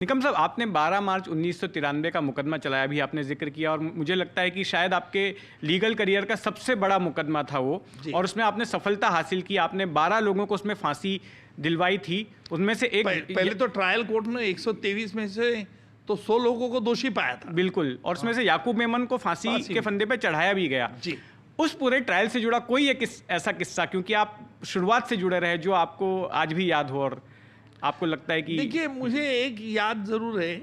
निकम साहब, आपने 12 मार्च 1993 का मुकदमा चलाया, भी आपने जिक्र किया, और मुझे लगता है कि शायद आपके लीगल करियर का सबसे बड़ा मुकदमा था वो, और उसमें आपने सफलता हासिल की। आपने 12 लोगों को उसमें फांसी दिलवाई थी, उनमें से एक पहले तो ट्रायल कोर्ट ने 123 में से तो 100 लोगों को दोषी पाया था। बिल्कुल, और उसमें से याकूब मेमन को फांसी के फंदे पे चढ़ाया भी गया जी। उस पूरे ट्रायल से जुड़ा कोई एक ऐसा किस्सा, क्योंकि आप शुरुआत से जुड़े रहे, जो आपको आज भी याद हो और आपको लगता है कि देखिए, मुझे एक याद जरूर है।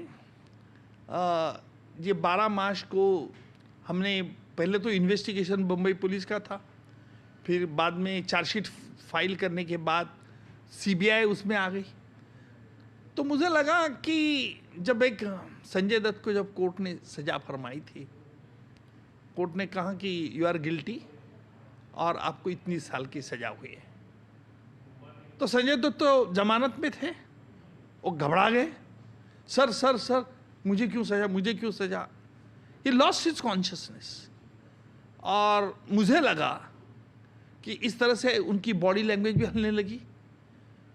ये 12 मार्च को हमने पहले तो इन्वेस्टिगेशन बम्बई पुलिस का था, फिर बाद में चार्जशीट फाइल करने के बाद सीबीआई उसमें आ गई। तो मुझे लगा कि जब एक संजय दत्त को जब कोर्ट ने सजा फरमाई थी, कोर्ट ने कहा कि यू आर गिल्टी और आपको इतनी साल की सजा हुई है, तो संजय दत्त तो जमानत में थे, वो घबरा गए। सर सर सर मुझे क्यों सजा, मुझे क्यों सजा। He lost his consciousness. और मुझे लगा कि इस तरह से उनकी बॉडी लैंग्वेज भी हिलने लगी।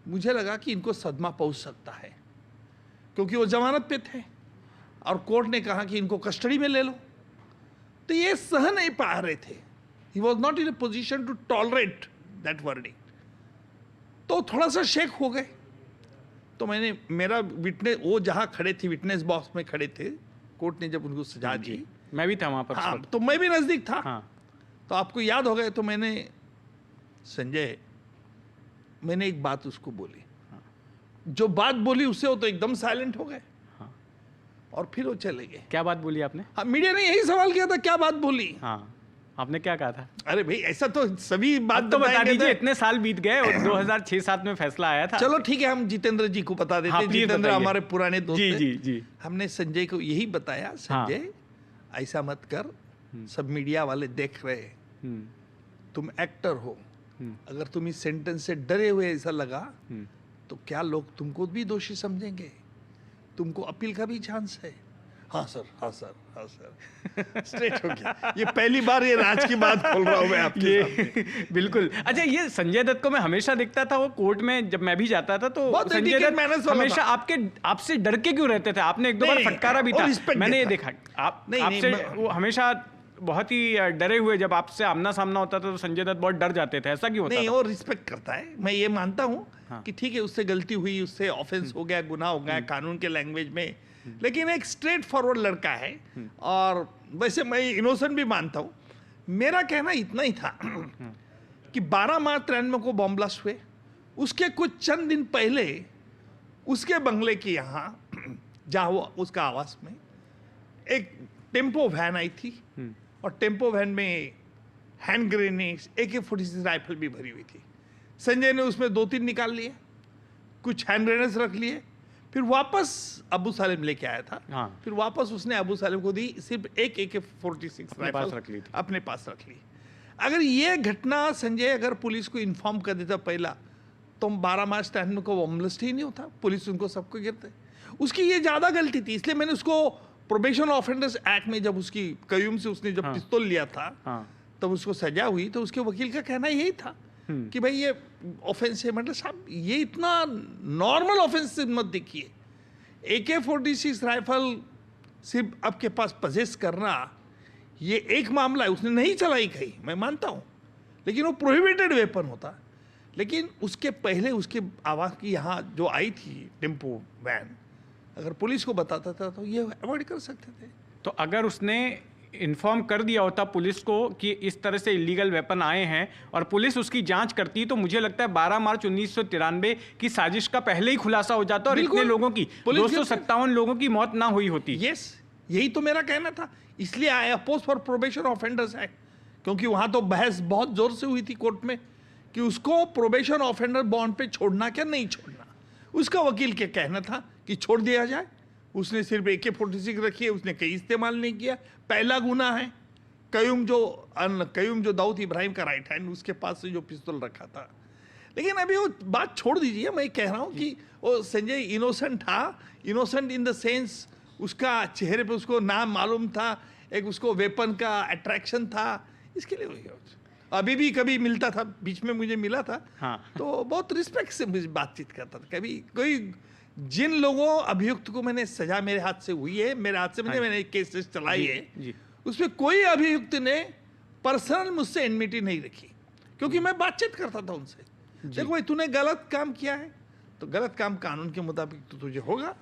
मुझे लगा कि इनको सदमा पहुंच सकता है, क्योंकि वो जमानत पे थे और कोर्ट ने कहा कि इनको कस्टडी में ले लो। तो ये सह नहीं पा रहे थे। He was not in a position to tolerate that wording. तो थोड़ा सा शेक हो गए। तो मैंने मेरा विटनेस, वो जहाँ खड़े थे विटनेस बॉक्स में खड़े थे, कोर्ट ने जब उनको सजा दी, मैं भी था वहाँ पर। हाँ, तो मैं भी नज़दीक था। हाँ। तो आपको याद हो गए, तो मैंने एक बात उसको बोली। जो बात बोली उससे वो तो एकदम साइलेंट हो गए। और फिर वो चले गए। क्या बात बोली आपने? हाँ, मीडिया ने यही सवाल किया था, क्या बात बोली। हाँ, आपने क्या कहा था? अरे भाई, ऐसा तो सभी बात तो बता दीजिए, इतने साल बीत गए और 2006-7 में फैसला आया था। चलो ठीक है, हम जितेंद्र जी को बता देते हैं। जितेंद्र हमारे पुराने दोस्त जी हैं। जी जी। हमने संजय को यही बताया, संजय ऐसा मत कर, सब मीडिया वाले देख रहे हैं, तुम एक्टर हो, अगर तुम इस सेंटेंस से डरे हुए ऐसा लगा तो क्या लोग तुमको भी दोषी समझेंगे, तुमको अपील का भी चांस है। हाँ सर, हाँ सर, हाँ सर। स्ट्रेट हो गया। ये पहली बार ये राज की बात खोल रहा हूँ मैं आपके सामने। बिल्कुल। अच्छा, ये संजय दत्त को मैं हमेशा देखता था, वो कोर्ट में जब मैं भी जाता था तो संजय दत्त हमेशा आपसे डर के क्यों रहते थे? आपने एक दो बार फटकारा भी था, मैंने ये देखा। आपसे वो हमेशा बहुत ही डरे हुए, जब आपसे आमना सामना होता था तो संजय दत्त बहुत डर जाते थे। ऐसा क्यों होता था? नहीं, वो रिस्पेक्ट करता है, मैं ये मानता हूँ कि ठीक है, उससे गलती हुई, उससे ऑफेंस हो गया, गुनाह हो गया कानून के लैंग्वेज में, लेकिन एक स्ट्रेट फॉरवर्ड लड़का है। और वैसे मैं इनोसेंट भी मानता हूँ। मेरा कहना इतना ही था कि 12 मार्च 93 को बॉम्ब ब्लास्ट हुए, उसके कुछ चंद दिन पहले उसके बंगले के यहाँ, जहाँ वो उसका आवास में, एक टेम्पो वैन आई थी, और टेम्पो वैन में हैंड ग्रेनेड्स, AK-47 राइफल भी भरी हुई थी। संजय ने उसमें 2-3 निकाल लिए, कुछ हैंड ग्रेनेड्स रख लिए, फिर वापस अबू सालेम लेके आया था। फिर वापस उसने अबू सालेम को दी, सिर्फ एक AK-46 राइफल अपने पास रख ली। अगर ये घटना संजय अगर पुलिस को इन्फॉर्म कर देता पहला, तो 12 मार्च 93 को बॉम्ब ब्लास्ट ही नहीं होता, पुलिस उनको सबको गिरते। उसकी ये ज़्यादा गलती थी, इसलिए मैंने उसको प्रोबेशन ऑफेंडर्स एक्ट में, जब उसकी कयूम से उसने जब पिस्तौल लिया था, तब उसको सजा हुई, तो उसके वकील का कहना यही था कि भाई ये ऑफेंस है। मतलब साहब, ये इतना नॉर्मल ऑफेंस मत देखिए। AK-46 राइफल सिर्फ आपके पास पजेस करना, ये एक मामला है, उसने नहीं चलाई कहीं, मैं मानता हूँ, लेकिन वो प्रोहिबिटेड वेपन होता। लेकिन उसके पहले उसके आवाज़ की यहाँ जो आई थी टेम्पो वैन, अगर पुलिस को बताता था तो ये अवॉइड कर सकते थे। तो अगर उसने इन्फॉर्म कर दिया होता पुलिस को कि इस तरह से इलीगल वेपन आए हैं, और पुलिस उसकी जांच करती, तो मुझे लगता है 12 मार्च 1993 की साजिश का पहले ही खुलासा हो जाता और इतने लोगों की, 257 लोगों की मौत ना हुई होती। यस, यही तो मेरा कहना था। इसलिए I oppose for probation offenders act, क्योंकि वहां तो बहस बहुत जोर से हुई थी कोर्ट में कि उसको प्रोबेशन ऑफेंडर बॉन्ड पे छोड़ना क्या नहीं छोड़ना। उसका वकील क्या कहना था कि छोड़ दिया जाए। उसने सिर्फ AK-46 रखी है, उसने कहीं इस्तेमाल नहीं किया। पहला गुना है कयूम जो दाऊद इब्राहिम का राइट हैंड, उसके पास से जो पिस्तौल रखा था। लेकिन अभी वो बात छोड़ दीजिए, मैं कह रहा हूँ कि वो संजय इनोसेंट था। इनोसेंट इन द सेंस, उसका चेहरे पे उसको नाम मालूम था, एक उसको वेपन का अट्रैक्शन था, इसके लिए वही। अभी भी कभी मिलता था, बीच में मुझे मिला था, तो बहुत रिस्पेक्ट से मुझे बातचीत करता था। कभी कोई जिन लोगों अभियुक्त को मैंने सजा मेरे हाथ से हुई है, मेरे हाथ से मैंने केसेस चलाई है, उसमें कोई अभियुक्त ने पर्सनल मुझसे एनमिटी नहीं रखी, क्योंकि मैं बातचीत करता था उनसे। देखो भाई तूने गलत काम किया है तो गलत काम कानून के मुताबिक तो तुझे होगा।